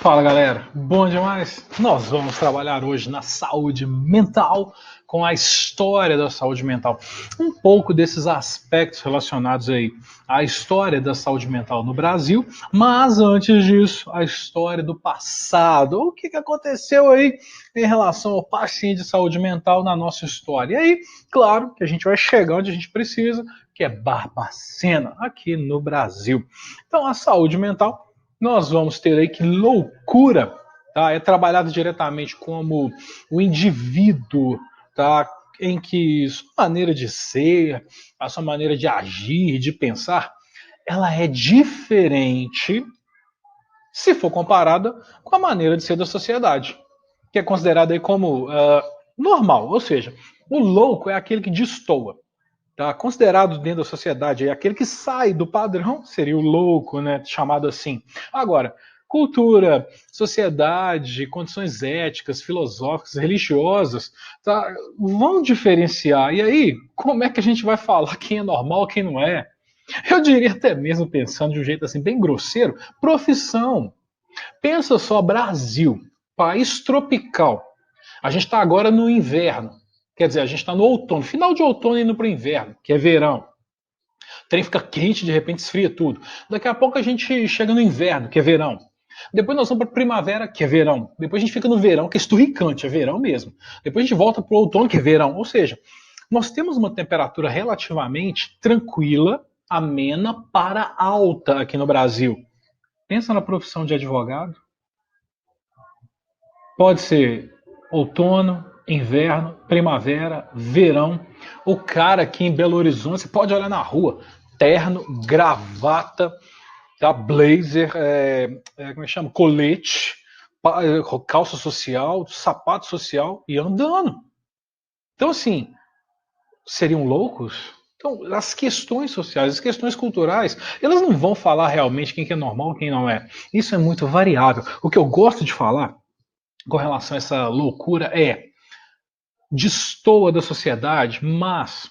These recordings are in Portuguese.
Fala galera, bom demais? Nós vamos trabalhar hoje na saúde mental, com a história da saúde mental. Um pouco desses aspectos relacionados aí à história da saúde mental no Brasil, mas antes disso, a história do passado. O que aconteceu aí em relação ao paciente de saúde mental na nossa história? E aí, claro que a gente vai chegar onde a gente precisa, que é Barbacena, aqui no Brasil. Então, a saúde mental nós vamos ter aí que loucura, tá? É trabalhado diretamente como o indivíduo, tá? Em que sua maneira de ser, a sua maneira de agir, de pensar, ela é diferente se for comparada com a maneira de ser da sociedade, que é considerada aí como normal, ou seja, o louco é aquele que destoa. Tá? Considerado dentro da sociedade, é aquele que sai do padrão, seria o louco, né? Chamado assim. Agora, cultura, sociedade, condições éticas, filosóficas, religiosas, tá? Vão diferenciar. E aí, como é que a gente vai falar quem é normal, quem não é? Eu diria até mesmo, pensando de um jeito assim bem grosseiro, profissão. Pensa só, Brasil, país tropical. A gente está agora no inverno. Quer dizer, a gente está no outono, final de outono indo para o inverno, que é verão. O trem fica quente, de repente esfria tudo. Daqui a pouco a gente chega no inverno, que é verão. Depois nós vamos para primavera, que é verão. Depois a gente fica no verão, que é esturricante, é verão mesmo. Depois a gente volta para o outono, que é verão. Ou seja, nós temos uma temperatura relativamente tranquila, amena para alta aqui no Brasil. Pensa na profissão de advogado. Pode ser outono, inverno, primavera, verão. O cara aqui em Belo Horizonte, você pode olhar na rua, terno, gravata, tá? Blazer, como é que chama? Colete, calça social, sapato social e andando. Então, assim, seriam loucos? Então, as questões sociais, as questões culturais, elas não vão falar realmente quem que é normal e quem não é. Isso é muito variável. O que eu gosto de falar com relação a essa loucura destoa da sociedade, mas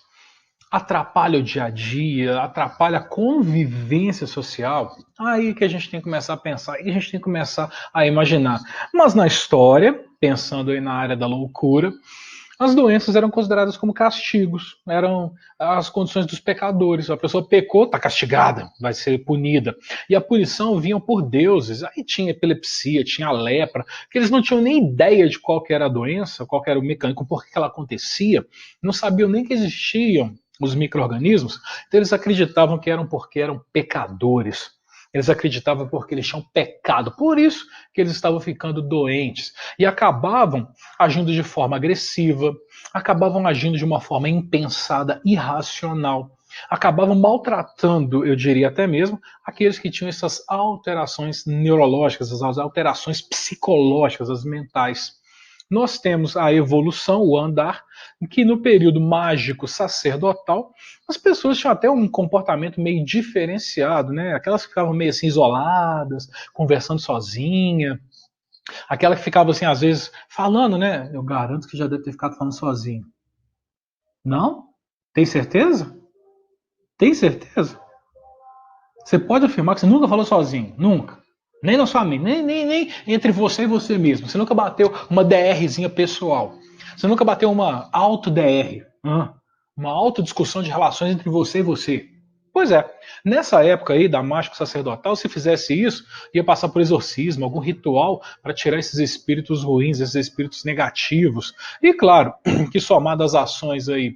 atrapalha o dia a dia, atrapalha a convivência social, aí que a gente tem que começar a pensar, e a gente tem que começar a imaginar. Mas na história, pensando aí na área da loucura, as doenças eram consideradas como castigos, eram as condições dos pecadores. A pessoa pecou, está castigada, vai ser punida. E a punição vinha por deuses. Aí tinha epilepsia, tinha lepra, que eles não tinham nem ideia de qual era a doença, qual era o mecanismo, por que ela acontecia, não sabiam nem que existiam os micro-organismos, então eles acreditavam que eram porque eram pecadores. Eles acreditavam porque eles tinham pecado. Por isso que eles estavam ficando doentes. E acabavam agindo de forma agressiva, acabavam agindo de uma forma impensada, irracional. Acabavam maltratando, eu diria até mesmo, aqueles que tinham essas alterações neurológicas, as alterações psicológicas, as mentais. Nós temos a evolução, o andar, em que no período mágico sacerdotal, as pessoas tinham até um comportamento meio diferenciado, né? Aquelas que ficavam meio assim isoladas, conversando sozinha, aquela que ficava assim, às vezes, falando, né? Eu garanto que já deve ter ficado falando sozinho. Não? Tem certeza? Tem certeza? Você pode afirmar que você nunca falou sozinho? Nunca. Nem na sua mente, nem entre você e você mesmo. Você nunca bateu uma DRzinha pessoal. Você nunca bateu uma auto-DR. Uma autodiscussão de relações entre você e você. Pois é, nessa época aí da mágica sacerdotal, se fizesse isso, ia passar por exorcismo, algum ritual para tirar esses espíritos ruins, esses espíritos negativos. E claro, que somado às ações aí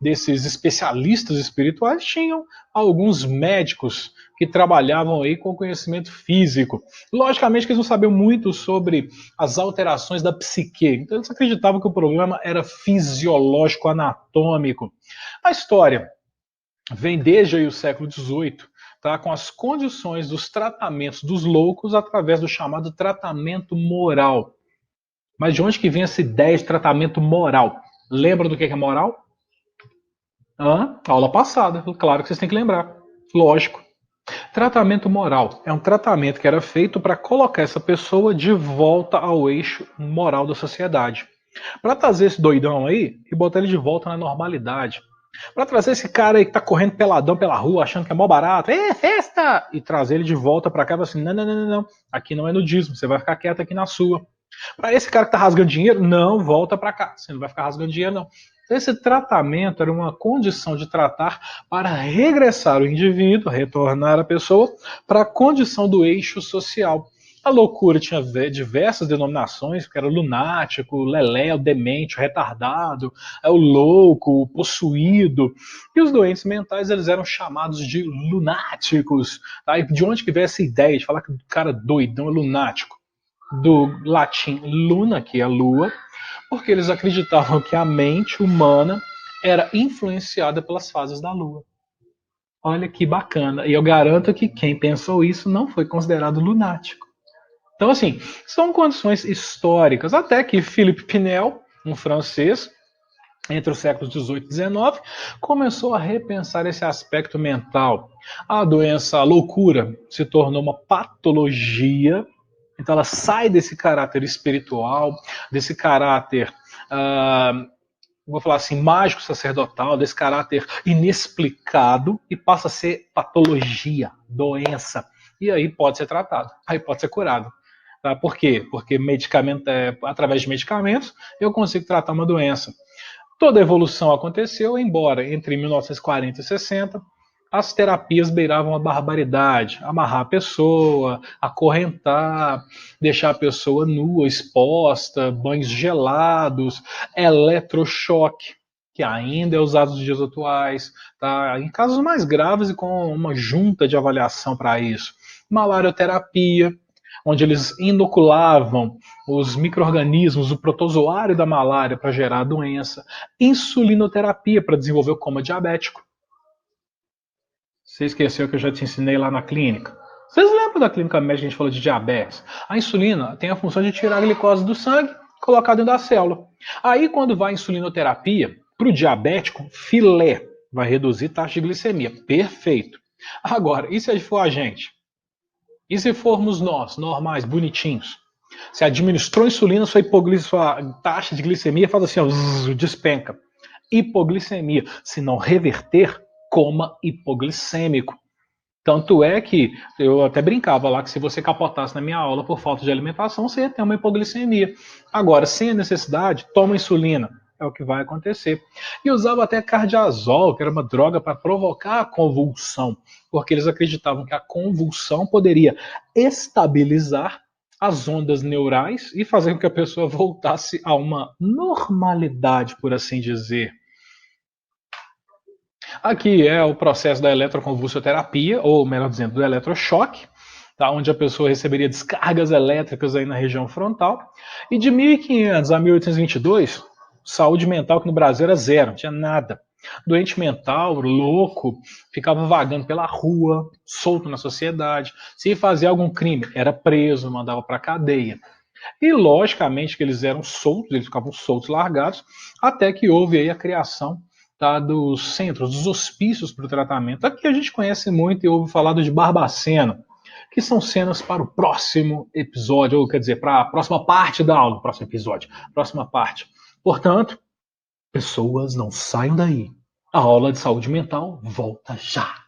desses especialistas espirituais, tinham alguns médicos que trabalhavam aí com conhecimento físico. Logicamente que eles não sabiam muito sobre as alterações da psique, então eles acreditavam que o problema era fisiológico, anatômico. A história vem desde aí o século XVIII, tá, com as condições dos tratamentos dos loucos através do chamado tratamento moral. Mas de onde que vem essa ideia de tratamento moral? Lembra do que é moral? Aula passada, claro que vocês têm que lembrar. Lógico. Tratamento moral é um tratamento que era feito para colocar essa pessoa de volta ao eixo moral da sociedade. Para trazer esse doidão aí e botar ele de volta na normalidade. Para trazer esse cara aí que tá correndo peladão pela rua, achando que é mó barato, festa! E trazer ele de volta para cá e falar assim: não, não, não, não, não, aqui não é nudismo, você vai ficar quieto aqui na sua. Para esse cara que tá rasgando dinheiro, não, volta para cá, você não vai ficar rasgando dinheiro, não. Então, esse tratamento era uma condição de tratar para regressar o indivíduo, retornar a pessoa para a condição do eixo social. A loucura tinha diversas denominações, que era o lunático, o lelé, o demente, o retardado, o louco, o possuído. E os doentes mentais eles eram chamados de lunáticos. Tá? E de onde que veio essa ideia de falar que o cara doidão é lunático? Do latim luna, que é lua, porque eles acreditavam que a mente humana era influenciada pelas fases da lua. Olha que bacana. E eu garanto que quem pensou isso não foi considerado lunático. Então, assim, são condições históricas. Até que Philippe Pinel, um francês, entre os séculos 18 e 19, começou a repensar esse aspecto mental. A doença, a loucura, se tornou uma patologia. Então, ela sai desse caráter espiritual, desse caráter, vou falar assim, mágico sacerdotal, desse caráter inexplicado, e passa a ser patologia, doença. E aí pode ser tratado, aí pode ser curado. Tá? Por quê? Porque medicamento, através de medicamentos eu consigo tratar uma doença. Toda a evolução aconteceu, embora entre 1940 e 60 as terapias beiravam a barbaridade. Amarrar a pessoa, acorrentar, deixar a pessoa nua, exposta, banhos gelados, eletrochoque, que ainda é usado nos dias atuais, tá? Em casos mais graves e com uma junta de avaliação para isso. Malarioterapia, onde eles inoculavam os micro-organismos, o protozoário da malária para gerar a doença, insulinoterapia para desenvolver o coma diabético. Você esqueceu que eu já te ensinei lá na clínica? Vocês lembram da clínica médica que a gente falou de diabetes? A insulina tem a função de tirar a glicose do sangue, colocar dentro da célula. Aí, quando vai a insulinoterapia, para o diabético, filé, vai reduzir taxa de glicemia. Perfeito. Agora, e se for a gente? E se formos nós, normais, bonitinhos? Se administrou insulina, sua taxa de glicemia faz assim, ó, despenca. Hipoglicemia. Se não reverter, coma hipoglicêmico. Tanto é que eu até brincava lá que se você capotasse na minha aula por falta de alimentação, você ia ter uma hipoglicemia. Agora, sem a necessidade, toma insulina. É o que vai acontecer. E usava até cardiazol, que era uma droga para provocar a convulsão, porque eles acreditavam que a convulsão poderia estabilizar as ondas neurais e fazer com que a pessoa voltasse a uma normalidade, por assim dizer. Aqui é o processo da eletroconvulsoterapia, ou melhor dizendo, do eletrochoque, tá? Onde a pessoa receberia descargas elétricas aí na região frontal. E de 1500 a 1822, saúde mental que no Brasil era zero, não tinha nada. Doente mental, louco, ficava vagando pela rua, solto na sociedade. Se fazia algum crime, era preso, mandava para cadeia. E logicamente que eles eram soltos, eles ficavam soltos, largados, até que houve aí a criação, tá, dos centros, dos hospícios para o tratamento. Aqui a gente conhece muito e ouve falar de Barbacena, que são cenas para o próximo episódio, ou quer dizer, para a próxima parte da aula, próximo episódio, próxima parte. Portanto, pessoas não saiam daí. A aula de saúde mental volta já.